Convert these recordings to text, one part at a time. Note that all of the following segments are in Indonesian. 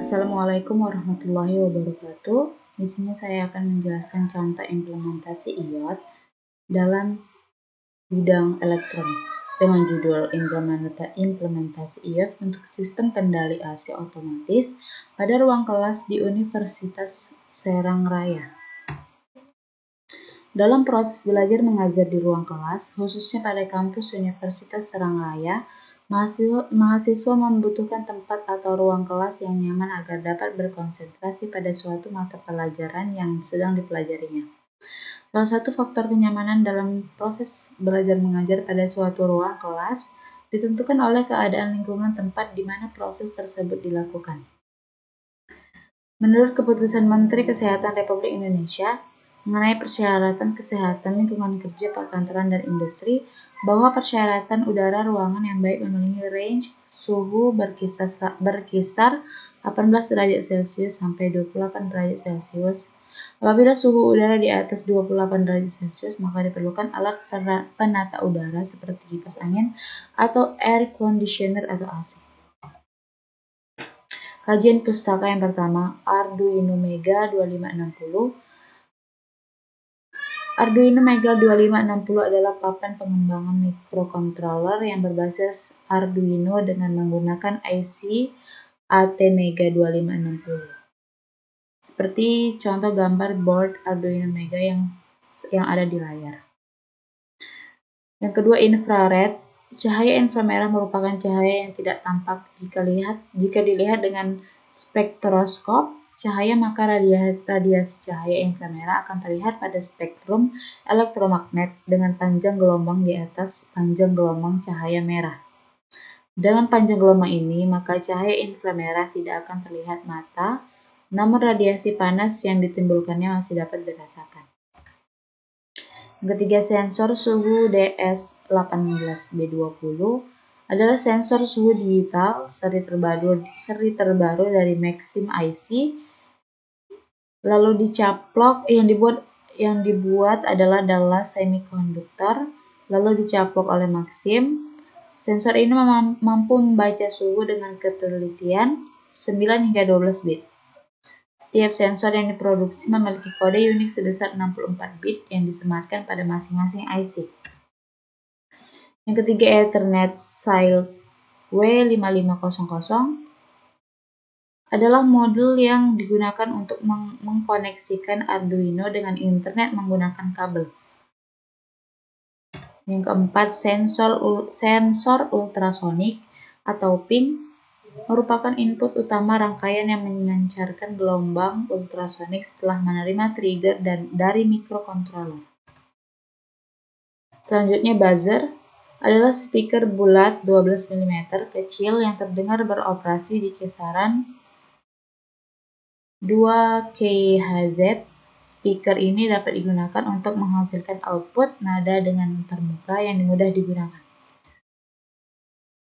Assalamualaikum warahmatullahi wabarakatuh. Di sini saya akan menjelaskan contoh implementasi IoT dalam bidang elektronik dengan judul implementasi IoT untuk sistem kendali AC otomatis pada ruang kelas di Universitas Serang Raya. Dalam proses belajar mengajar di ruang kelas, khususnya pada kampus Universitas Serang Raya, mahasiswa membutuhkan tempat atau ruang kelas yang nyaman agar dapat berkonsentrasi pada suatu mata pelajaran yang sedang dipelajarinya. Salah satu faktor kenyamanan dalam proses belajar mengajar pada suatu ruang kelas ditentukan oleh keadaan lingkungan tempat di mana proses tersebut dilakukan. Menurut keputusan Menteri Kesehatan Republik Indonesia mengenai persyaratan kesehatan lingkungan kerja perkantoran dan industri, bahwa persyaratan udara ruangan yang baik memenuhi range suhu berkisar 18 derajat Celcius sampai 28 derajat Celcius. Apabila suhu udara di atas 28 derajat Celcius, maka diperlukan alat penata udara seperti kipas angin atau air conditioner atau AC. Kajian pustaka yang pertama, Arduino Mega 2560. Arduino Mega 2560 adalah papan pengembangan microcontroller yang berbasis Arduino dengan menggunakan IC ATmega 2560. Seperti contoh gambar board Arduino Mega yang ada di layar. Yang kedua, infrared. Cahaya inframerah merupakan cahaya yang tidak tampak jika dilihat dengan spektroskop cahaya, maka radiasi cahaya inframerah akan terlihat pada spektrum elektromagnet dengan panjang gelombang di atas panjang gelombang cahaya merah. Dengan panjang gelombang ini, maka cahaya inframerah tidak akan terlihat mata, namun radiasi panas yang ditimbulkannya masih dapat dirasakan. Ketiga, sensor suhu DS18B20 adalah sensor suhu digital seri terbaru dari Maxim IC. Lalu dicaplok yang dibuat adalah Dallas Semiconductor, lalu dicaplok oleh Maxim. Sensor ini mampu membaca suhu dengan ketelitian 9 hingga 12 bit. Setiap sensor yang diproduksi memiliki kode unik sebesar 64 bit yang disematkan pada masing-masing IC. Yang ketiga, Ethernet SIL W5500 adalah modul yang digunakan untuk mengkoneksikan Arduino dengan internet menggunakan kabel. Yang keempat, sensor ultrasonik atau ping merupakan input utama rangkaian yang memancarkan gelombang ultrasonik setelah menerima trigger dari microcontroller. Selanjutnya, buzzer adalah speaker bulat 12 mm kecil yang terdengar beroperasi di kisaran 2 kHz. Speaker ini dapat digunakan untuk menghasilkan output nada dengan terbuka yang mudah digunakan.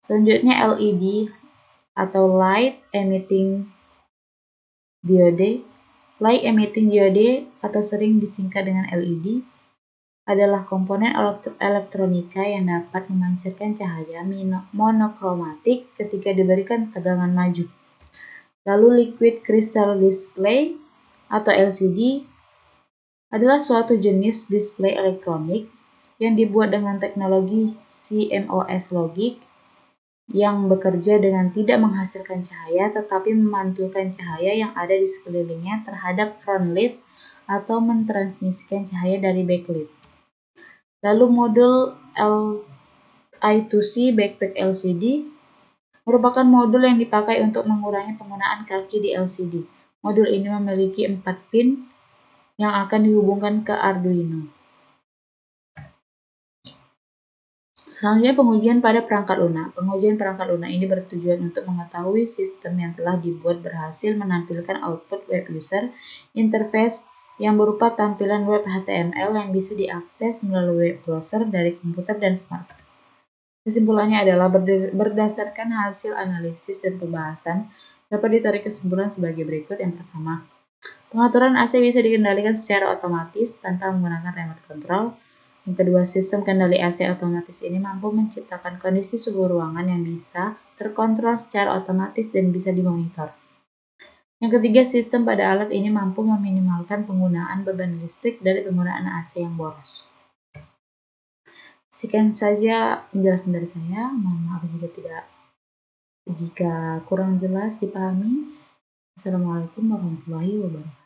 Selanjutnya, LED atau Light Emitting Diode. Light Emitting Diode atau sering disingkat dengan LED adalah komponen elektronika yang dapat memancarkan cahaya monokromatik ketika diberikan tegangan maju. Lalu Liquid Crystal Display atau LCD adalah suatu jenis display elektronik yang dibuat dengan teknologi CMOS logic yang bekerja dengan tidak menghasilkan cahaya tetapi memantulkan cahaya yang ada di sekelilingnya terhadap front lit atau mentransmisikan cahaya dari backlit. Lalu modul I2C Backpack LCD merupakan modul yang dipakai untuk mengurangi penggunaan kaki di LCD. Modul ini memiliki 4 pin yang akan dihubungkan ke Arduino. Selanjutnya, pengujian pada perangkat lunak. Pengujian perangkat lunak ini bertujuan untuk mengetahui sistem yang telah dibuat berhasil menampilkan output web user interface yang berupa tampilan web HTML yang bisa diakses melalui web browser dari komputer dan smartphone. Kesimpulannya adalah berdasarkan hasil analisis dan pembahasan, dapat ditarik kesimpulan sebagai berikut. Yang pertama, pengaturan AC bisa dikendalikan secara otomatis tanpa menggunakan remote control. Yang kedua, sistem kendali AC otomatis ini mampu menciptakan kondisi suhu ruangan yang bisa terkontrol secara otomatis dan bisa dimonitor. Yang ketiga, sistem pada alat ini mampu meminimalkan penggunaan beban listrik dari penggunaan AC yang boros. Sekian saja penjelasan dari saya. Mohon maaf jika kurang jelas dipahami. Assalamualaikum warahmatullahi wabarakatuh.